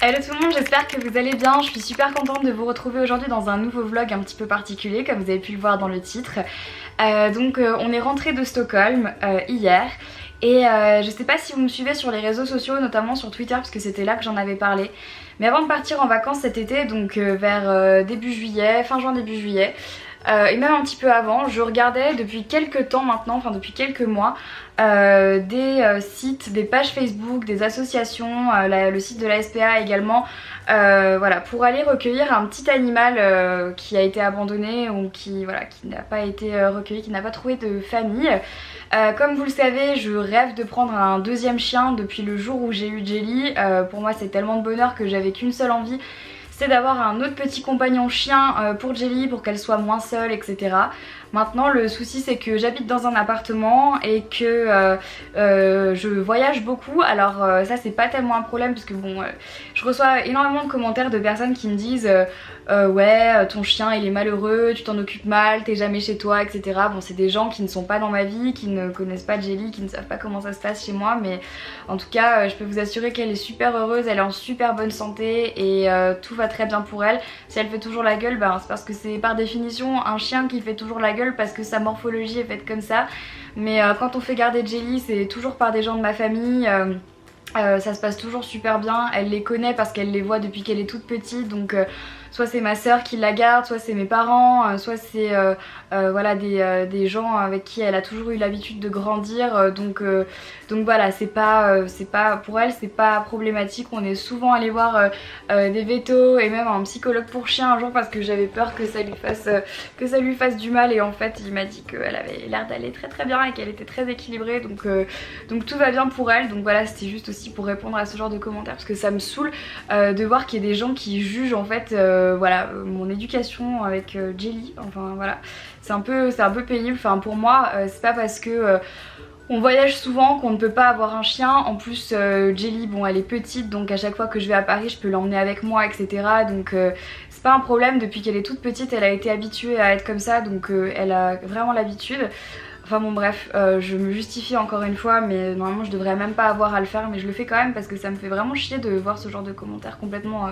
Hello tout le monde, j'espère que vous allez bien. Je suis super contente de vous retrouver aujourd'hui dans un nouveau vlog un petit peu particulier, comme vous avez pu le voir dans le titre. On est rentré de Stockholm hier. Et je sais pas si vous me suivez sur les réseaux sociaux, notamment sur Twitter, parce que c'était là que j'en avais parlé. Mais avant de partir en vacances cet été, donc vers début juillet, fin juin, début juillet, et même un petit peu avant, je regardais depuis quelques temps maintenant, enfin depuis quelques mois, des sites, des pages Facebook, des associations, le site de la SPA également, voilà, pour aller recueillir un petit animal qui a été abandonné ou qui n'a pas été recueilli, qui n'a pas trouvé de famille. Comme vous le savez, je rêve de prendre un deuxième chien depuis le jour où j'ai eu Jelly. Pour moi c'est tellement de bonheur que j'avais qu'une seule envie, c'est d'avoir un autre petit compagnon chien pour Jelly, pour qu'elle soit moins seule, etc. Maintenant le souci c'est que j'habite dans un appartement et que je voyage beaucoup. Alors ça c'est pas tellement un problème parce que bon, je reçois énormément de commentaires de personnes qui me disent ouais ton chien il est malheureux, tu t'en occupes mal, t'es jamais chez toi, etc. Bon c'est des gens qui ne sont pas dans ma vie, qui ne connaissent pas Jelly, qui ne savent pas comment ça se passe chez moi, mais en tout cas je peux vous assurer qu'elle est super heureuse, elle est en super bonne santé et tout va très bien pour elle. Si elle fait toujours la gueule, ben, c'est parce que c'est par définition un chien qui fait toujours la gueule parce que sa morphologie est faite comme ça. Mais quand on fait garder Jelly, c'est toujours par des gens de ma famille. Ça se passe toujours super bien, elle les connaît parce qu'elle les voit depuis qu'elle est toute petite, donc soit c'est ma soeur qui la garde, soit c'est mes parents, soit c'est voilà, des gens avec qui elle a toujours eu l'habitude de grandir, donc voilà, c'est pas pour elle c'est pas problématique. On est souvent allé voir des vétos et même un psychologue pour chien un jour parce que j'avais peur que ça lui fasse du mal, et en fait il m'a dit qu'elle avait l'air d'aller très très bien et qu'elle était très équilibrée, donc tout va bien pour elle. Donc voilà, c'était juste aussi pour répondre à ce genre de commentaires parce que ça me saoule de voir qu'il y ait des gens qui jugent en fait voilà, mon éducation avec Jelly. Enfin voilà, c'est un peu pénible. Enfin pour moi c'est pas parce que on voyage souvent qu'on ne peut pas avoir un chien. En plus Jelly, bon elle est petite, donc à chaque fois que je vais à Paris je peux l'emmener avec moi, etc. Donc c'est pas un problème, depuis qu'elle est toute petite elle a été habituée à être comme ça, donc elle a vraiment l'habitude. Enfin bon bref, je me justifie encore une fois, mais normalement je devrais même pas avoir à le faire, mais je le fais quand même parce que ça me fait vraiment chier de voir ce genre de commentaires complètement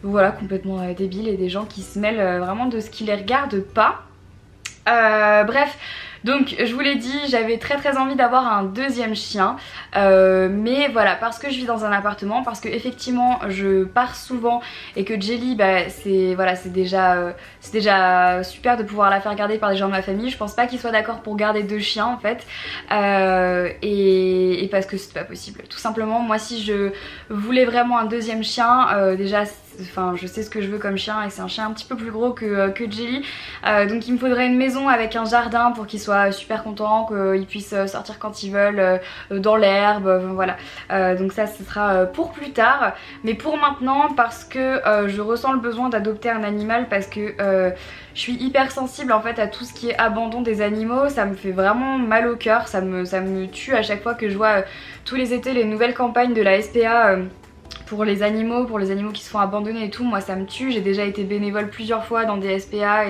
voilà, complètement débiles, et des gens qui se mêlent vraiment de ce qui les regarde pas. Bref, donc je vous l'ai dit, j'avais très très envie d'avoir un deuxième chien, mais voilà, parce que je vis dans un appartement, parce que effectivement je pars souvent et que Jelly, bah, c'est déjà super de pouvoir la faire garder par des gens de ma famille. Je pense pas qu'ils soient d'accord pour garder deux chiens en fait, et parce que c'est pas possible tout simplement. Moi si je voulais vraiment un deuxième chien, déjà enfin je sais ce que je veux comme chien et c'est un chien un petit peu plus gros que Jelly, donc il me faudrait une maison avec un jardin pour qu'il soit super content, qu'il puisse sortir quand ils veulent dans l'herbe, voilà. Donc ça ce sera pour plus tard, mais pour maintenant parce que je ressens le besoin d'adopter un animal, parce que je suis hyper sensible en fait à tout ce qui est abandon des animaux. Ça me fait vraiment mal au cœur, ça me tue à chaque fois que je vois tous les étés les nouvelles campagnes de la SPA pour les animaux qui se font abandonner et tout. Moi ça me tue. J'ai déjà été bénévole plusieurs fois dans des SPA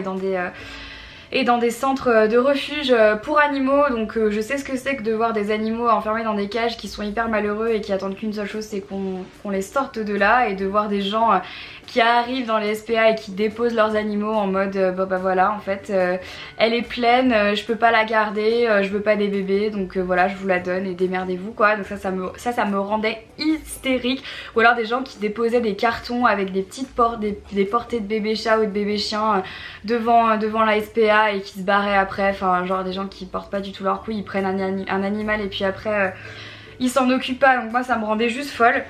et dans des centres de refuge pour animaux, donc je sais ce que c'est que de voir des animaux enfermés dans des cages qui sont hyper malheureux et qui attendent qu'une seule chose, c'est qu'on les sorte de là, et de voir des gens qui arrivent dans les SPA et qui déposent leurs animaux en mode bah voilà en fait elle est pleine, je peux pas la garder, je veux pas des bébés, donc voilà je vous la donne et démerdez-vous quoi. Donc ça me rendait hystérique. Ou alors des gens qui déposaient des cartons avec des petites des portées de bébé chat ou de bébé chien devant la SPA et qui se barraient après. Enfin genre des gens qui portent pas du tout leur couille, ils prennent un animal et puis après ils s'en occupent pas. Donc moi ça me rendait juste folle.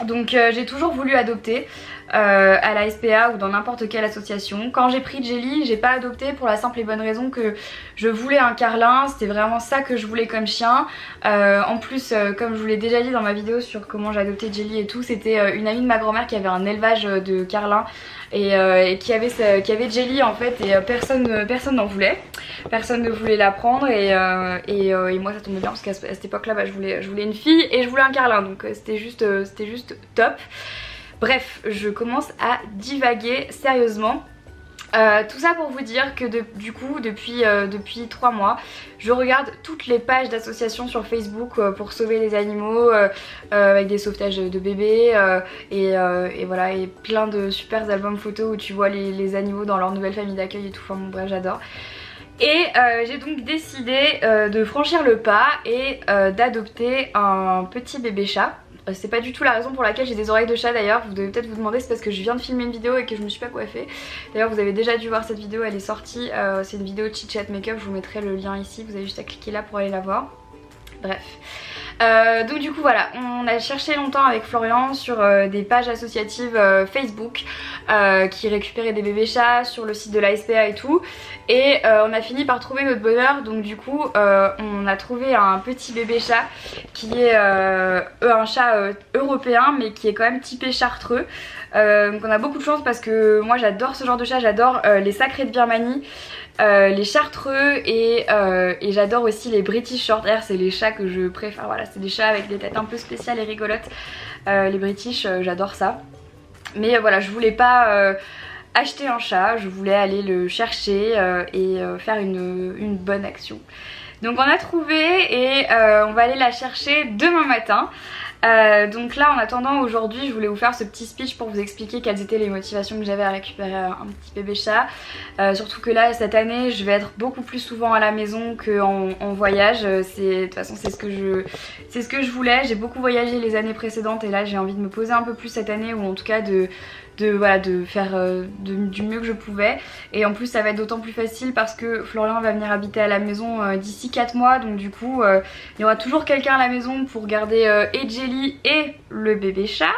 Donc j'ai toujours voulu adopter à la SPA ou dans n'importe quelle association. Quand j'ai pris Jelly, j'ai pas adopté pour la simple et bonne raison que je voulais un carlin, c'était vraiment ça que je voulais comme chien. En plus comme je vous l'ai déjà dit dans ma vidéo sur comment j'ai adopté Jelly et tout, c'était une amie de ma grand-mère qui avait un élevage de carlins et qui avait Jelly en fait, et personne n'en voulait, personne ne voulait la prendre, et moi ça tombait bien parce qu'à cette époque là bah, je voulais une fille et je voulais un carlin, donc c'était juste top. Bref, je commence à divaguer sérieusement. Tout ça pour vous dire que du coup depuis 3 mois je regarde toutes les pages d'associations sur Facebook pour sauver les animaux avec des sauvetages de bébés et voilà, et plein de super albums photos où tu vois les animaux dans leur nouvelle famille d'accueil et tout, enfin bon bref j'adore. Et j'ai donc décidé de franchir le pas et d'adopter un petit bébé chat. C'est pas du tout la raison pour laquelle j'ai des oreilles de chat d'ailleurs, vous devez peut-être vous demander, c'est parce que je viens de filmer une vidéo et que je me suis pas coiffée. D'ailleurs vous avez déjà dû voir cette vidéo, elle est sortie, c'est une vidéo chit chat make-up, je vous mettrai le lien ici, vous avez juste à cliquer là pour aller la voir. Bref. Donc du coup voilà, on a cherché longtemps avec Florian sur des pages associatives Facebook qui récupéraient des bébés chats sur le site de la SPA et tout, et on a fini par trouver notre bonheur. Donc du coup on a trouvé un petit bébé chat qui est un chat européen mais qui est quand même typé chartreux. Donc on a beaucoup de chance parce que moi j'adore ce genre de chat, j'adore les sacrés de Birmanie, les chartreux et j'adore aussi les British Shorthair, c'est les chats que je préfère. Voilà, c'est des chats avec des têtes un peu spéciales et rigolotes. Les British, j'adore ça. Mais voilà, je voulais pas acheter un chat, je voulais aller le chercher et faire une bonne action. Donc on a trouvé et on va aller la chercher demain matin. Donc là en attendant, aujourd'hui je voulais vous faire ce petit speech pour vous expliquer quelles étaient les motivations que j'avais à récupérer un petit bébé chat. Surtout que là cette année je vais être beaucoup plus souvent à la maison qu'en voyage. De toute façon c'est ce que je voulais. J'ai beaucoup voyagé les années précédentes et là j'ai envie de me poser un peu plus cette année, ou en tout cas de faire du mieux que je pouvais. Et en plus ça va être d'autant plus facile parce que Florian va venir habiter à la maison d'ici 4 mois, donc du coup il y aura toujours quelqu'un à la maison pour garder et Jelly et le bébé chat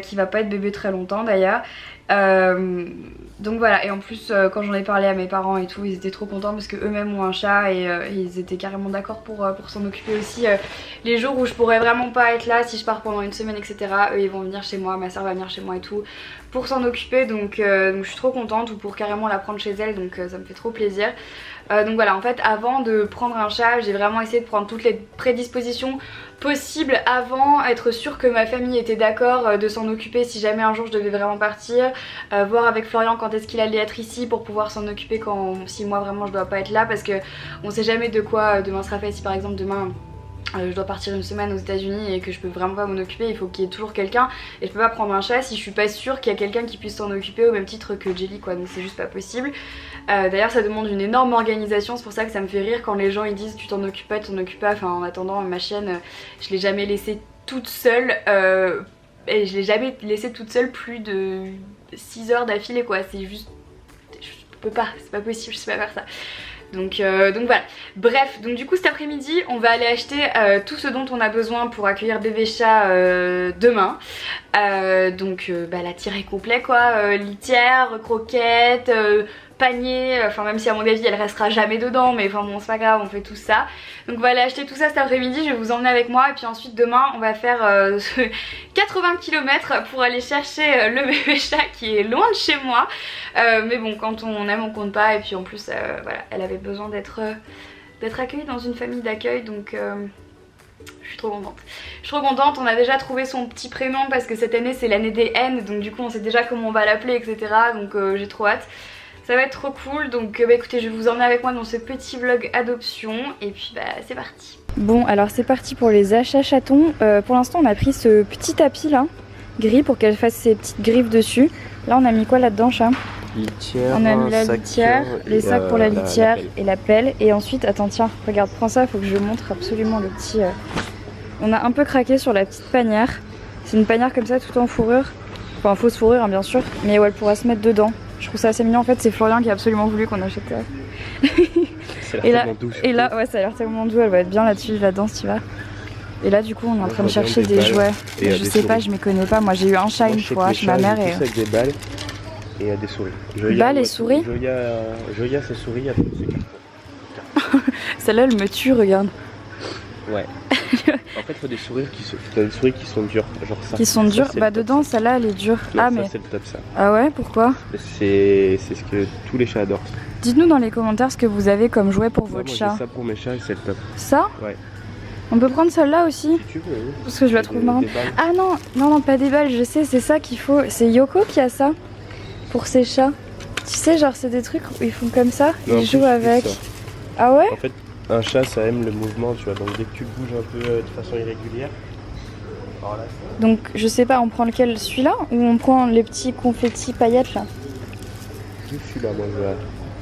qui va pas être bébé très longtemps d'ailleurs. Donc voilà, et en plus quand j'en ai parlé à mes parents et tout, ils étaient trop contents parce que eux-mêmes ont un chat et ils étaient carrément d'accord pour s'en occuper aussi les jours où je pourrais vraiment pas être là, si je pars pendant une semaine etc. Eux ils vont venir chez moi, ma soeur va venir chez moi et tout pour s'en occuper, donc je suis trop contente, ou pour carrément la prendre chez elle, donc ça me fait trop plaisir. Donc voilà, en fait avant de prendre un chat j'ai vraiment essayé de prendre toutes les prédispositions possibles avant, être sûre que ma famille était d'accord de s'en occuper si jamais un jour je devais vraiment partir, voir avec Florian quand est-ce qu'il allait être ici pour pouvoir s'en occuper si moi vraiment je dois pas être là, parce que on sait jamais de quoi demain sera fait. Si par exemple demain je dois partir une semaine aux États-Unis et que je peux vraiment pas m'en occuper, il faut qu'il y ait toujours quelqu'un, et je peux pas prendre un chat si je suis pas sûre qu'il y a quelqu'un qui puisse s'en occuper au même titre que Jelly quoi, donc c'est juste pas possible. D'ailleurs ça demande une énorme organisation, c'est pour ça que ça me fait rire quand les gens ils disent tu t'en occupes pas, tu t'en occupes pas. Enfin en attendant ma chienne je l'ai jamais laissée toute seule et je l'ai jamais laissée toute seule plus de 6 heures d'affilée quoi, c'est juste je peux pas, c'est pas possible, je sais pas faire ça. Donc voilà, bref, donc du coup cet après-midi on va aller acheter tout ce dont on a besoin pour accueillir bébé chat demain. Donc la tirée complet quoi, litière, croquettes, panier, enfin même si à mon avis elle restera jamais dedans, mais enfin bon c'est pas grave, on fait tout ça. Donc on va aller acheter tout ça cet après-midi, je vais vous emmener avec moi et puis ensuite demain on va faire 80 km pour aller chercher le bébé chat qui est loin de chez moi. Mais bon quand on aime on compte pas, et puis en plus voilà, elle avait besoin d'être accueillie dans une famille d'accueil, donc je suis trop contente. Je suis trop contente, on a déjà trouvé son petit prénom parce que cette année c'est l'année des N, donc du coup on sait déjà comment on va l'appeler etc. Donc j'ai trop hâte. Ça va être trop cool, donc écoutez je vais vous emmener avec moi dans ce petit vlog adoption et puis c'est parti. Bon alors c'est parti pour les achats chatons. Pour l'instant on a pris ce petit tapis là, gris, pour qu'elle fasse ses petites griffes dessus. Là on a mis quoi là-dedans chat? Litière, on a mis la litière, les sacs pour la litière et la pelle. Et ensuite, attends tiens, regarde, prends ça, faut que je montre absolument le petit... On a un peu craqué sur la petite panière. C'est une panière comme ça, tout en fourrure. Enfin fausse fourrure hein, bien sûr, mais où elle pourra se mettre dedans. Je trouve ça assez mignon, en fait c'est Florian qui a absolument voulu qu'on achète ça. Et là, ouais ça a l'air tellement doux, elle va être bien là-dessus, là-dedans si tu vas. Et là du coup on est en train de chercher des jouets. Je sais pas, je m'y connais pas, moi j'ai eu un chat une fois chez ma mère et... avec des balles et des souris. Balles et souris. Joya ses souris après c'est celle-là elle me tue, regarde. Ouais. En fait, il faut des souris qui sont dures, genre ça. Qui sont dures, bah dedans, celle-là elle est dure. Non, ah ça, mais c'est le top ça. Ah ouais, pourquoi? C'est ce que tous les chats adorent. Dites-nous dans les commentaires ce que vous avez comme jouet pour votre chat. Moi j'ai ça pour mes chats et c'est le top. Ça? Ouais. On peut prendre celle-là aussi? Si tu veux, oui. Parce que je la trouve marrante. Ah non, non, non, pas des balles, je sais, c'est ça qu'il faut. C'est Yoko qui a ça pour ses chats. Tu sais, genre c'est des trucs où ils font comme ça, Non, ils jouent avec. ça. Ah ouais? En fait, un chat ça aime le mouvement, tu vois, donc dès que tu le bouges un peu de façon irrégulière. Alors là, Donc je sais pas, on prend lequel, celui-là ou on prend les petits confettis paillettes là? celui-là, moi je vois.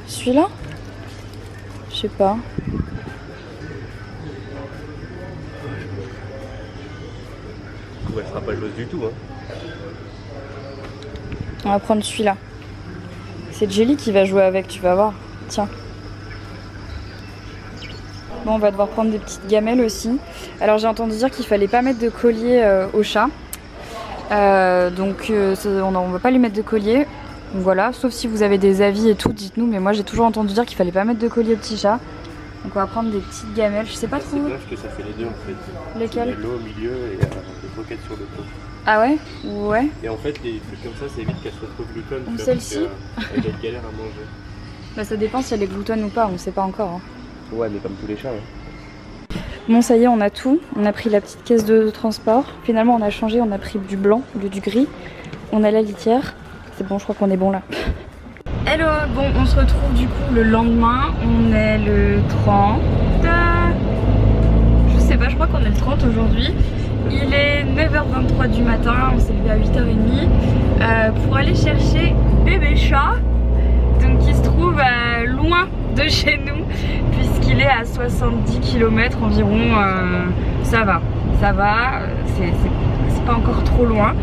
Celui-là? Je sais pas. Ouais, ce sera pas joueuse du tout, hein. On va prendre celui-là. C'est Jelly qui va jouer avec, tu vas voir. Tiens. Bon, on va devoir prendre des petites gamelles aussi. Alors j'ai entendu dire qu'il fallait pas mettre de collier au chat. Donc on va pas lui mettre de collier. Donc voilà, sauf si vous avez des avis et tout, dites-nous. Mais moi j'ai toujours entendu dire qu'il fallait pas mettre de collier au petit chat. Donc on va prendre des petites gamelles, je sais pas trop. C'est bien parce que ça fait les deux en fait. Lesquelles? L'eau au milieu et des croquettes sur le dos. Ah ouais? Ouais. Et en fait, les trucs comme ça évite qu'elles soient trop glutonnes. Ou celle-ci? Elle va être galère à manger. Bah ça dépend si elle est gloutonne ou pas, on sait pas encore. Hein. Ouais, mais comme tous les chats. Hein. Bon, ça y est, on a tout. On a pris la petite caisse de transport. Finalement, on a changé, on a pris du blanc au lieu du gris. On a la litière. C'est bon, je crois qu'on est bon là. Hello, bon, on se retrouve du coup le lendemain. On est le 30. Je sais pas, je crois qu'on est le 30 aujourd'hui. Il est 9h23 du matin, on s'est levé à 8h30 pour aller chercher bébé chat. Donc il se trouve loin de chez nous puisqu'il est à 70 km environ. Ça va, c'est pas encore trop loin.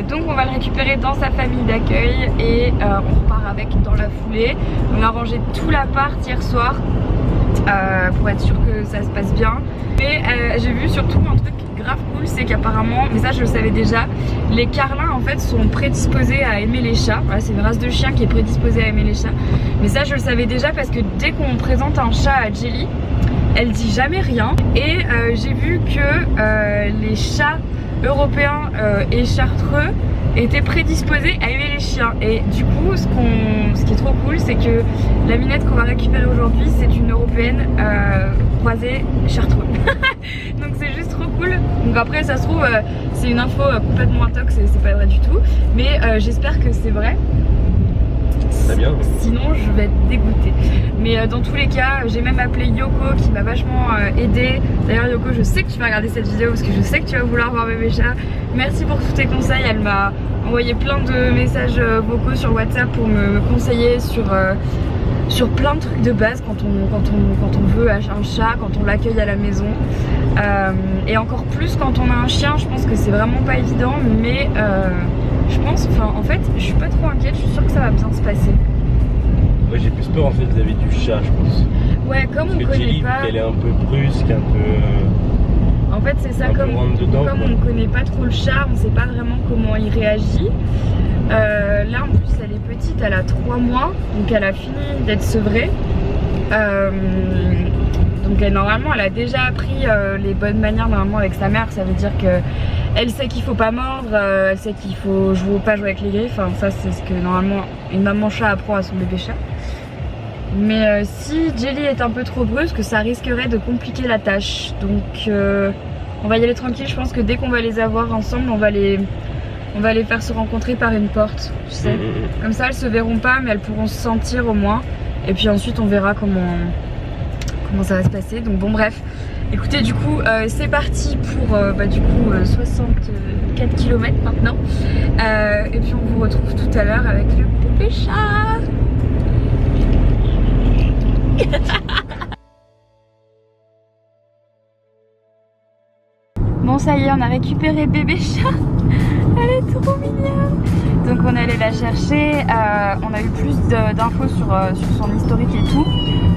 Donc on va le récupérer dans sa famille d'accueil et on repart avec dans la foulée. On a rangé tout l'appart hier soir pour être sûr que ça se passe bien. Mais j'ai vu surtout un truc grave cool, c'est qu'apparemment, mais ça je le savais déjà, les carlins en fait sont prédisposés à aimer les chats. Voilà, c'est une race de chien qui est prédisposée à aimer les chats. Mais ça je le savais déjà parce que dès qu'on présente un chat à Jelly, elle dit jamais rien. Et j'ai vu que les chats européens et chartreux étaient prédisposés à aimer les chiens. Et du coup, ce qui est trop cool, c'est que la minette qu'on va récupérer aujourd'hui, c'est une européenne croisée chartreux. Donc c'est juste trop cool. Donc après, ça se trouve, c'est une info complètement intox et c'est pas vrai du tout. Mais j'espère que c'est vrai. Bien. Sinon je vais être dégoûtée. Mais dans tous les cas, j'ai même appelé Yoko qui m'a vachement aidée. D'ailleurs Yoko, je sais que tu vas regarder cette vidéo parce que je sais que tu vas vouloir voir bébé chat. Merci pour tous tes conseils. Elle m'a envoyé plein de messages vocaux sur WhatsApp pour me conseiller sur plein de trucs de base quand on veut un chat, quand on l'accueille à la maison. Et encore plus quand on a un chien, je pense que c'est vraiment pas évident. Mais je pense, en fait, je suis pas trop inquiète, je suis sûre que ça va bien se passer. Ouais, j'ai plus peur en fait vis-à-vis du chat, je pense. Ouais, comme on connaît pas. Elle est un peu brusque, un peu. En fait, c'est ça, comme on connaît pas trop le chat, on sait pas vraiment comment il réagit. Là, en plus, elle est petite, elle a 3 mois, donc elle a fini d'être sevrée. Donc normalement elle a déjà appris les bonnes manières normalement avec sa mère, ça veut dire que elle sait qu'il faut pas mordre, elle sait qu'il faut pas jouer avec les griffes, enfin, ça c'est ce que normalement une maman chat apprend à son bébé chat. Mais si Jelly est un peu trop brusque, ça risquerait de compliquer la tâche, donc on va y aller tranquille. Je pense que dès qu'on va les avoir ensemble, on va les faire se rencontrer par une porte, tu sais. Comme ça elles se verront pas mais elles pourront se sentir au moins, et puis ensuite on verra comment ça va se passer. Donc bon, bref, écoutez, du coup c'est parti pour du coup 64 km maintenant, et puis on vous retrouve tout à l'heure avec le bébé chat. Bon, ça y est, on a récupéré bébé chat. Elle est trop mignonne. Donc on est allé la chercher, on a eu plus d'infos sur son historique et tout.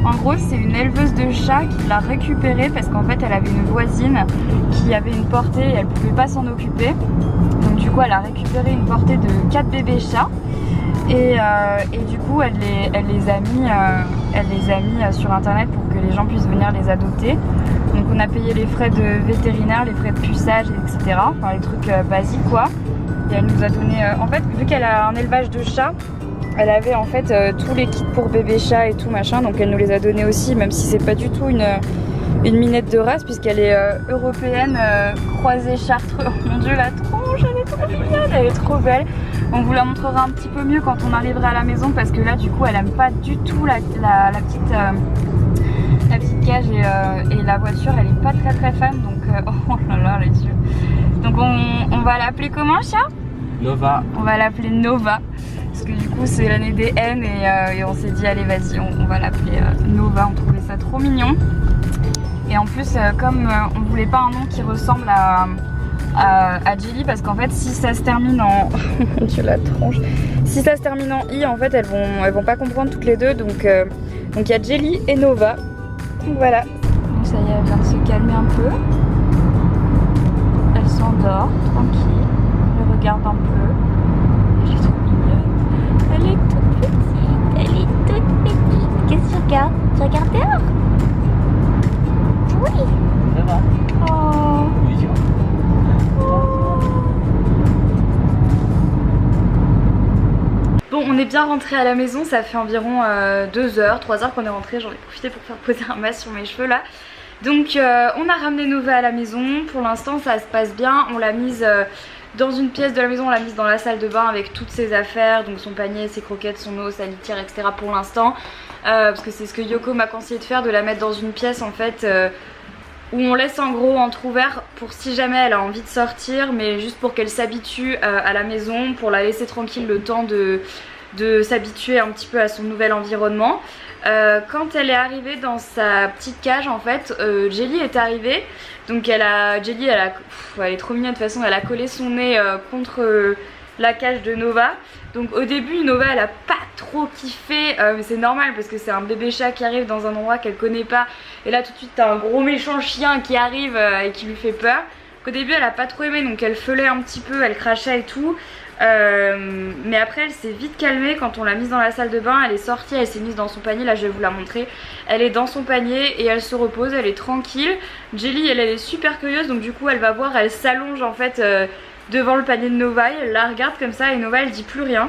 En gros, c'est une éleveuse de chats qui l'a récupérée parce qu'en fait elle avait une voisine qui avait une portée et elle pouvait pas s'en occuper. Donc du coup elle a récupéré une portée de 4 bébés chats et du coup elle les a mis sur internet pour que les gens puissent venir les adopter. Donc on a payé les frais de vétérinaire, les frais de puçage, etc. Enfin les trucs basiques quoi. Et elle nous a donné, en fait, vu qu'elle a un élevage de chats, elle avait en fait tous les kits pour bébé chat et tout machin, donc elle nous les a donnés aussi, même si c'est pas du tout une minette de race, puisqu'elle est européenne, croisée chartreux. Oh mon dieu, la tronche, elle est trop mignonne, elle est trop belle. On vous la montrera un petit peu mieux quand on arrivera à la maison parce que là du coup elle aime pas du tout la petite cage et la voiture, elle est pas très fan donc oh là là les yeux. Donc on va l'appeler comment, chat? Nova. On va l'appeler Nova parce que du coup c'est l'année des N et on s'est dit allez vas-y on va l'appeler Nova, on trouvait ça trop mignon. Et en plus comme on voulait pas un nom qui ressemble à Jelly parce qu'en fait si ça se termine en mon Dieu la tronche, si ça se termine en I en fait elles vont pas comprendre toutes les deux donc il y a Jelly et Nova. Donc voilà. Donc ça y est, elle vient de se calmer un peu. Elle s'endort tranquille. Elle regarde un peu. Elle est trop mignonne. Elle est toute petite. Elle est toute petite. Qu'est-ce que tu regardes? Tu regardes dehors? Oui. Ça va. Oh. Oui, tu vois. Bon, on est bien rentré à la maison, ça fait environ 2 heures, 3 heures qu'on est rentré. J'en ai profité pour faire poser un masque sur mes cheveux là. Donc on a ramené Nova à la maison, pour l'instant ça se passe bien. On l'a mise dans une pièce de la maison, on l'a mise dans la salle de bain avec toutes ses affaires, donc son panier, ses croquettes, son eau, sa litière, etc. pour l'instant. Parce que c'est ce que Yoko m'a conseillé de faire, de la mettre dans une pièce en fait où on laisse en gros entrouvert pour si jamais elle a envie de sortir, mais juste pour qu'elle s'habitue à la maison, pour la laisser tranquille le temps de s'habituer un petit peu à son nouvel environnement. Quand elle est arrivée dans sa petite cage en fait, Jelly est arrivée. Donc Jelly elle est trop mignonne de toute façon, elle a collé son nez contre la cage de Nova. Donc au début Nova elle a pas trop kiffé, mais c'est normal parce que c'est un bébé chat qui arrive dans un endroit qu'elle connaît pas. Et là tout de suite t'as un gros méchant chien qui arrive et qui lui fait peur. Au début elle a pas trop aimé, donc elle feulait un petit peu, elle crachait et tout. Mais après elle s'est vite calmée quand on l'a mise dans la salle de bain. Elle est sortie, elle s'est mise dans son panier, là je vais vous la montrer. Elle est dans son panier et elle se repose, elle est tranquille. Jelly elle est super curieuse, donc du coup elle va voir, elle s'allonge en fait devant le panier de Nova, elle la regarde comme ça et Nova elle dit plus rien.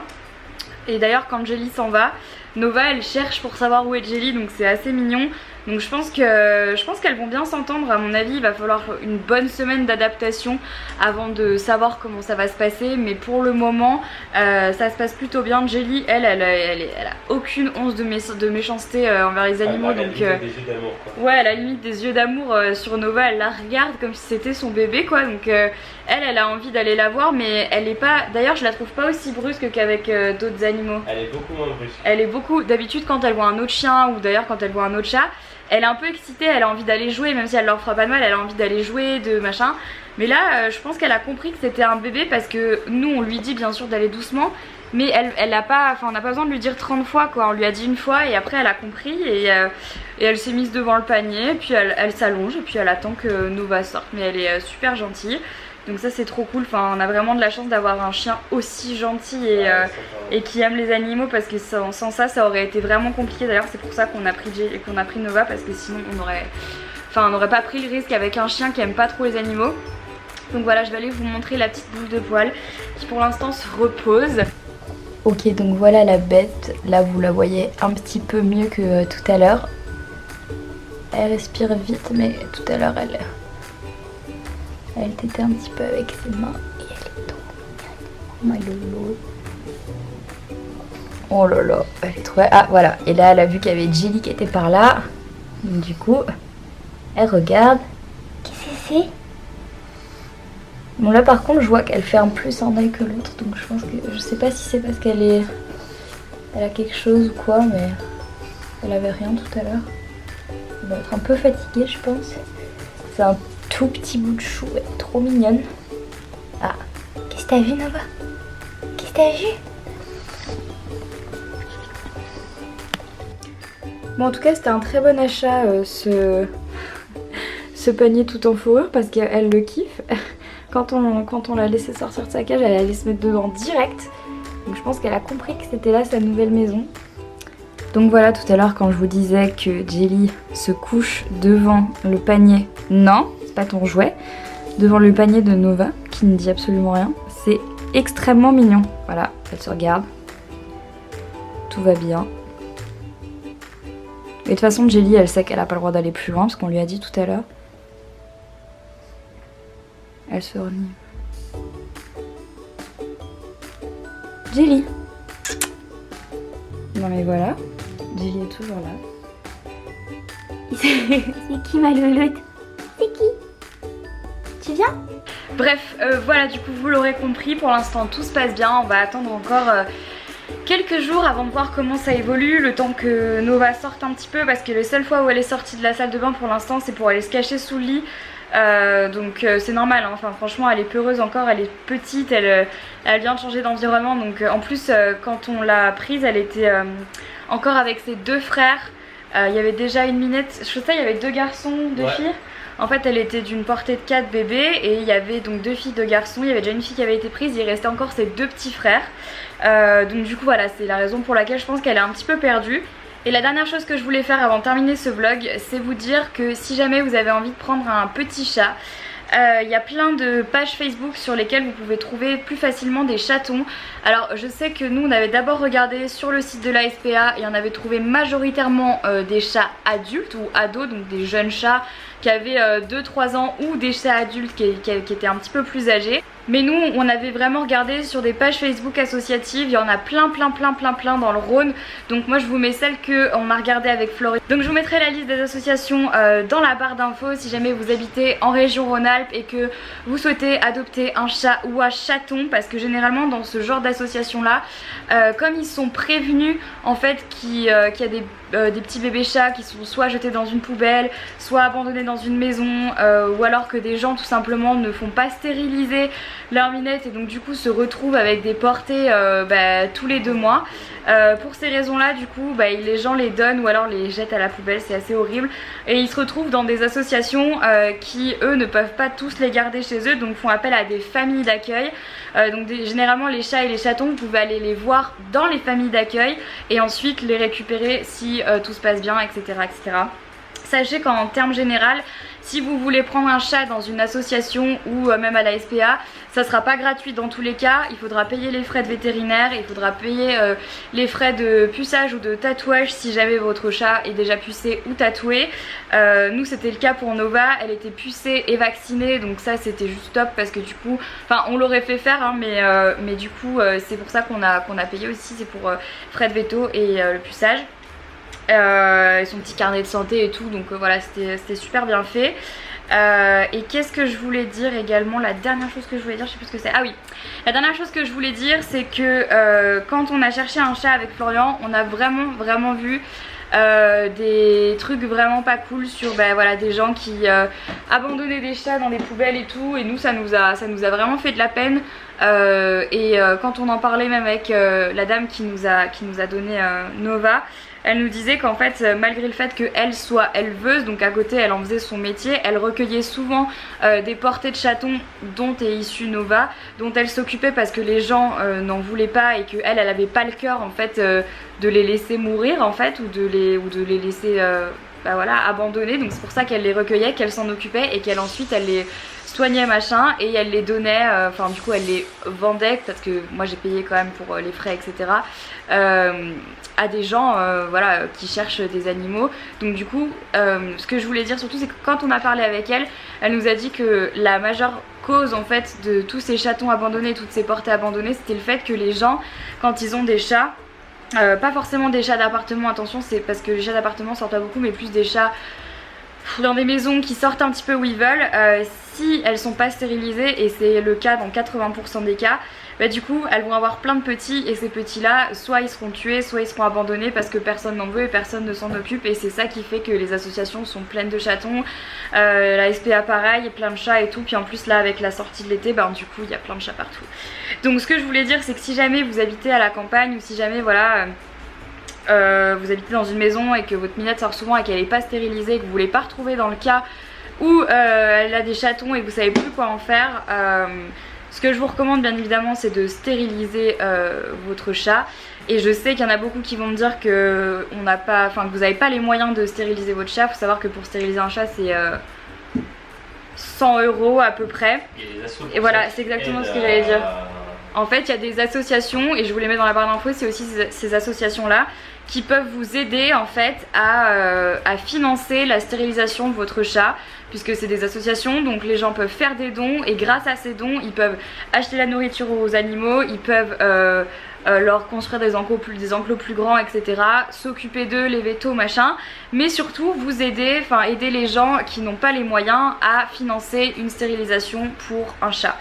Et d'ailleurs quand Jelly s'en va, Nova elle cherche pour savoir où est Jelly, donc c'est assez mignon. Donc je pense qu'elles vont bien s'entendre. À mon avis il va falloir une bonne semaine d'adaptation avant de savoir comment ça va se passer. Mais pour le moment ça se passe plutôt bien. Jelly elle a aucune once de méchanceté envers les animaux. Donc des yeux d'amour, quoi. ouais, elle a limite des yeux d'amour sur Nova. Elle la regarde comme si c'était son bébé quoi. Donc elle a envie d'aller la voir, mais elle est pas, d'ailleurs je la trouve pas aussi brusque qu'avec d'autres animaux. Elle est beaucoup moins brusque. Elle est beaucoup, d'habitude quand elle voit un autre chien ou d'ailleurs quand elle voit un autre chat, elle est un peu excitée, elle a envie d'aller jouer, même si elle leur fera pas de mal, elle a envie d'aller jouer, de machin. Mais là je pense qu'elle a compris que c'était un bébé parce que nous on lui dit bien sûr d'aller doucement, mais elle a pas, enfin on n'a pas besoin de lui dire 30 fois quoi, on lui a dit une fois et après elle a compris et elle s'est mise devant le panier, puis elle s'allonge et puis elle attend que Nova sorte, mais elle est super gentille. Donc ça c'est trop cool, enfin on a vraiment de la chance d'avoir un chien aussi gentil et qui aime les animaux, parce que sans ça, ça aurait été vraiment compliqué. D'ailleurs c'est pour ça qu'on a pris Nova, parce que sinon on n'aurait pas pris le risque avec un chien qui aime pas trop les animaux. Donc voilà, je vais aller vous montrer la petite boule de poil qui pour l'instant se repose. Ok, donc voilà la bête, là vous la voyez un petit peu mieux que tout à l'heure. Elle respire vite, mais tout à l'heure elle tétait un petit peu avec ses mains et elle est trop mignonne. My lolo. Oh là là, elle est trop... Ah voilà, et là elle a vu qu'il y avait Jelly qui était par là. Donc du coup, elle regarde. Qu'est-ce que c'est? Bon là par contre je vois qu'elle ferme plus un œil que l'autre, donc je pense que... Je sais pas si c'est parce elle a quelque chose ou quoi, mais elle avait rien tout à l'heure. Elle doit être un peu fatiguée je pense. C'est un tout petit bout de chou, elle est trop mignonne. Ah, qu'est-ce que t'as vu Nova? Qu'est-ce que t'as vu? Bon en tout cas c'était un très bon achat ce panier tout en fourrure, parce qu'elle le kiffe. Quand on l'a laissé sortir de sa cage, elle allait se mettre dedans direct. Donc je pense qu'elle a compris que c'était là sa nouvelle maison. Donc voilà, tout à l'heure quand je vous disais que Jelly se couche devant le panier, non, c'est pas ton jouet, devant le panier de Nova qui ne dit absolument rien, c'est extrêmement mignon. Voilà, elle se regarde, tout va bien. Et de toute façon Jelly elle sait qu'elle a pas le droit d'aller plus loin parce qu'on lui a dit tout à l'heure. Elle se renifle. Jelly. Non mais voilà, Jelly est toujours là. C'est qui ma louloute? C'est qui? Tu viens? Bref, voilà, du coup vous l'aurez compris, pour l'instant tout se passe bien. On va attendre encore quelques jours avant de voir comment ça évolue, le temps que Nova sorte un petit peu, parce que la seule fois où elle est sortie de la salle de bain pour l'instant c'est pour aller se cacher sous le lit. Donc c'est normal, hein. Enfin franchement elle est peureuse encore, elle est petite, elle vient de changer d'environnement. Donc en plus quand on l'a prise elle était encore avec ses deux frères. Il y avait déjà une minette, je sais il y avait deux garçons, deux filles. En fait elle était d'une portée de 4 bébés et il y avait donc 2 filles, 2 garçons. Il y avait déjà une fille qui avait été prise, il restait encore ses 2 petits frères. Donc du coup voilà, c'est la raison pour laquelle je pense qu'elle est un petit peu perdue. Et la dernière chose que je voulais faire avant de terminer ce vlog, c'est vous dire que si jamais vous avez envie de prendre un petit chat, il y a plein de pages Facebook sur lesquelles vous pouvez trouver plus facilement des chatons. Alors je sais que nous on avait d'abord regardé sur le site de la SPA et on avait trouvé majoritairement des chats adultes ou ados, donc des jeunes chats qui avaient 2-3 ans, ou des chats adultes qui étaient un petit peu plus âgés. Mais nous on avait vraiment regardé sur des pages Facebook associatives, il y en a plein dans le Rhône. Donc moi je vous mets celle qu'on a regardée avec Florine. Donc je vous mettrai la liste des associations dans la barre d'infos si jamais vous habitez en région Rhône-Alpes et que vous souhaitez adopter un chat ou un chaton. Parce que généralement dans ce genre d'association là, comme ils sont prévenus en fait qu'il y a des petits bébés chats qui sont soit jetés dans une poubelle, soit abandonnés dans une maison, ou alors que des gens tout simplement ne font pas stériliser leur minette et donc du coup se retrouvent avec des portées tous les 2 mois. Pour ces raisons là du coup les gens les donnent ou alors les jettent à la poubelle, c'est assez horrible. Et ils se retrouvent dans des associations qui eux ne peuvent pas tous les garder chez eux, donc font appel à des familles d'accueil. Donc généralement les chats et les chatons vous pouvez aller les voir dans les familles d'accueil et ensuite les récupérer si tout se passe bien, etc. Sachez qu'en termes général, si vous voulez prendre un chat dans une association ou même à la SPA, ça sera pas gratuit dans tous les cas. Il faudra payer les frais de vétérinaire, il faudra payer les frais de puçage ou de tatouage si jamais votre chat est déjà pucé ou tatoué. Nous c'était le cas pour Nova, elle était pucée et vaccinée, donc ça c'était juste top parce que du coup, enfin on l'aurait fait faire hein, mais du coup c'est pour ça qu'on a payé aussi, c'est pour frais de véto et le puçage. Et son petit carnet de santé et tout, donc voilà c'était super bien fait. Et qu'est-ce que je voulais dire également, la dernière chose que je voulais dire, je sais plus ce que c'est. Ah oui, la dernière chose que je voulais dire c'est que quand on a cherché un chat avec Florian, on a vraiment vu des trucs vraiment pas cool sur voilà, des gens qui abandonnaient des chats dans des poubelles et tout, et nous ça nous a vraiment fait de la peine. Quand on en parlait même avec la dame qui nous a donné Nova, elle nous disait qu'en fait malgré le fait qu'elle soit éleveuse, donc à côté elle en faisait son métier, elle recueillait souvent des portées de chatons dont est issue Nova, dont elle s'occupait parce que les gens n'en voulaient pas et qu'elle avait pas le cœur en fait de les laisser mourir en fait, ou de les laisser voilà, abandonnés. Donc c'est pour ça qu'elle les recueillait, qu'elle s'en occupait et qu'elle ensuite elle les soignait machin et elle les donnait, enfin du coup elle les vendait parce que moi j'ai payé quand même pour les frais etc. À des gens voilà, qui cherchent des animaux. Donc du coup ce que je voulais dire surtout c'est que quand on a parlé avec elle, elle nous a dit que la majeure cause en fait de tous ces chatons abandonnés, toutes ces portées abandonnées, c'était le fait que les gens quand ils ont des chats, pas forcément des chats d'appartement, attention c'est parce que les chats d'appartement sortent pas beaucoup, mais plus des chats dans des maisons qui sortent un petit peu où ils veulent, si elles sont pas stérilisées, et c'est le cas dans 80% des cas, du coup elles vont avoir plein de petits et ces petits là soit ils seront tués, soit ils seront abandonnés parce que personne n'en veut et personne ne s'en occupe, et c'est ça qui fait que les associations sont pleines de chatons. La SPA pareil, plein de chats et tout, puis en plus là avec la sortie de l'été du coup il y a plein de chats partout. Donc ce que je voulais dire c'est que si jamais vous habitez à la campagne ou si jamais voilà vous habitez dans une maison et que votre minette sort souvent et qu'elle n'est pas stérilisée, que vous ne voulez pas retrouver dans le cas où elle a des chatons et que vous savez plus quoi en faire, ce que je vous recommande bien évidemment c'est de stériliser votre chat. Et je sais qu'il y en a beaucoup qui vont me dire que on n'a pas, que vous n'avez pas les moyens de stériliser votre chat. Il faut savoir que pour stériliser un chat c'est 100 € à peu près. Et voilà, c'est exactement ce que j'allais dire. En fait il y a des associations, et je vous les mets dans la barre d'infos, c'est aussi ces associations là qui peuvent vous aider en fait à financer la stérilisation de votre chat, puisque c'est des associations, donc les gens peuvent faire des dons, et grâce à ces dons ils peuvent acheter la nourriture aux animaux, ils peuvent leur construire des enclos plus grands, etc. S'occuper d'eux, les vétos, machin, mais surtout vous aider, enfin aider les gens qui n'ont pas les moyens à financer une stérilisation pour un chat.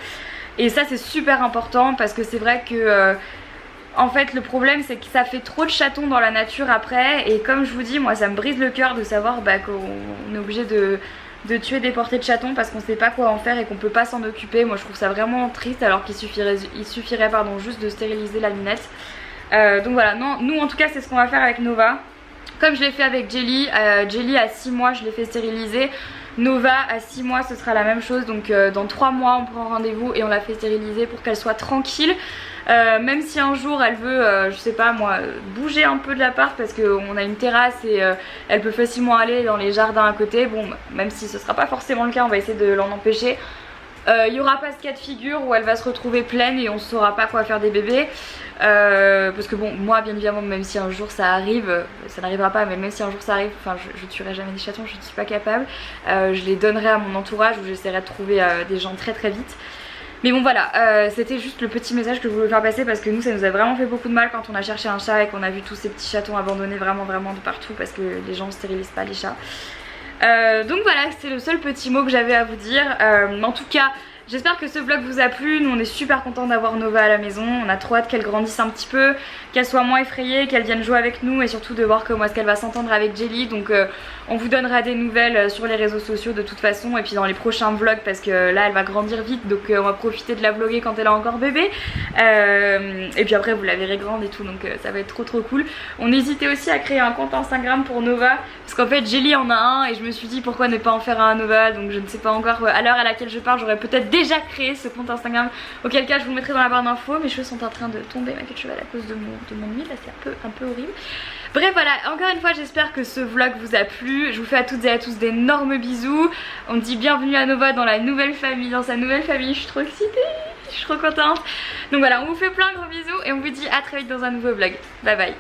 Et ça c'est super important, parce que c'est vrai que en fait le problème c'est que ça fait trop de chatons dans la nature après, et comme je vous dis, moi ça me brise le cœur de savoir qu'on est obligé de tuer des portées de chatons parce qu'on sait pas quoi en faire et qu'on peut pas s'en occuper. Moi je trouve ça vraiment triste, alors qu'il suffirait juste de stériliser la minette. Donc voilà, non, nous en tout cas c'est ce qu'on va faire avec Nova. Comme je l'ai fait avec Jelly, Jelly à 6 mois je l'ai fait stériliser. Nova à 6 mois ce sera la même chose, donc dans 3 mois on prend rendez-vous et on la fait stériliser pour qu'elle soit tranquille. Même si un jour elle veut, je sais pas moi, bouger un peu de l'appart parce qu'on a une terrasse et elle peut facilement aller dans les jardins à côté, bon même si ce sera pas forcément le cas, on va essayer de l'en empêcher. Il y aura pas ce cas de figure où elle va se retrouver pleine et on saura pas quoi faire des bébés, parce que bon, moi bien évidemment, même si un jour ça arrive, ça n'arrivera pas, mais même si un jour ça arrive, enfin je tuerai jamais des chatons, je ne suis pas capable. Je les donnerai à mon entourage, ou j'essaierai de trouver des gens très vite. Mais bon voilà, c'était juste le petit message que je voulais faire passer, parce que nous ça nous a vraiment fait beaucoup de mal quand on a cherché un chat et qu'on a vu tous ces petits chatons abandonnés vraiment de partout, parce que les gens ne stérilisent pas les chats. Donc voilà, c'est le seul petit mot que j'avais à vous dire. En tout cas, j'espère que ce vlog vous a plu. Nous on est super contents d'avoir Nova à la maison. On a trop hâte qu'elle grandisse un petit peu, qu'elle soit moins effrayée, qu'elle vienne jouer avec nous, et surtout de voir comment est-ce qu'elle va s'entendre avec Jelly. Donc on vous donnera des nouvelles sur les réseaux sociaux de toute façon, et puis dans les prochains vlogs, parce que là elle va grandir vite, donc on va profiter de la vlogger quand elle est encore bébé. Et puis après vous la verrez grande et tout, donc ça va être trop cool. On hésitait aussi à créer un compte Instagram pour Nova, parce qu'en fait Jelly en a un et je me suis dit pourquoi ne pas en faire un à Nova. Donc je ne sais pas encore, à l'heure à laquelle je parle j'aurais peut-être déjà créé ce compte Instagram, auquel cas je vous le mettrai dans la barre d'infos. Mes cheveux sont en train de tomber, ma queue de cheval, à cause de mon huile, là c'est un peu horrible. Bref voilà, encore une fois j'espère que ce vlog vous a plu. Je vous fais à toutes et à tous d'énormes bisous. On dit bienvenue à Nova dans la nouvelle famille, dans sa nouvelle famille. Je suis trop excitée, je suis trop contente. Donc voilà, on vous fait plein de gros bisous et on vous dit à très vite dans un nouveau vlog. Bye bye.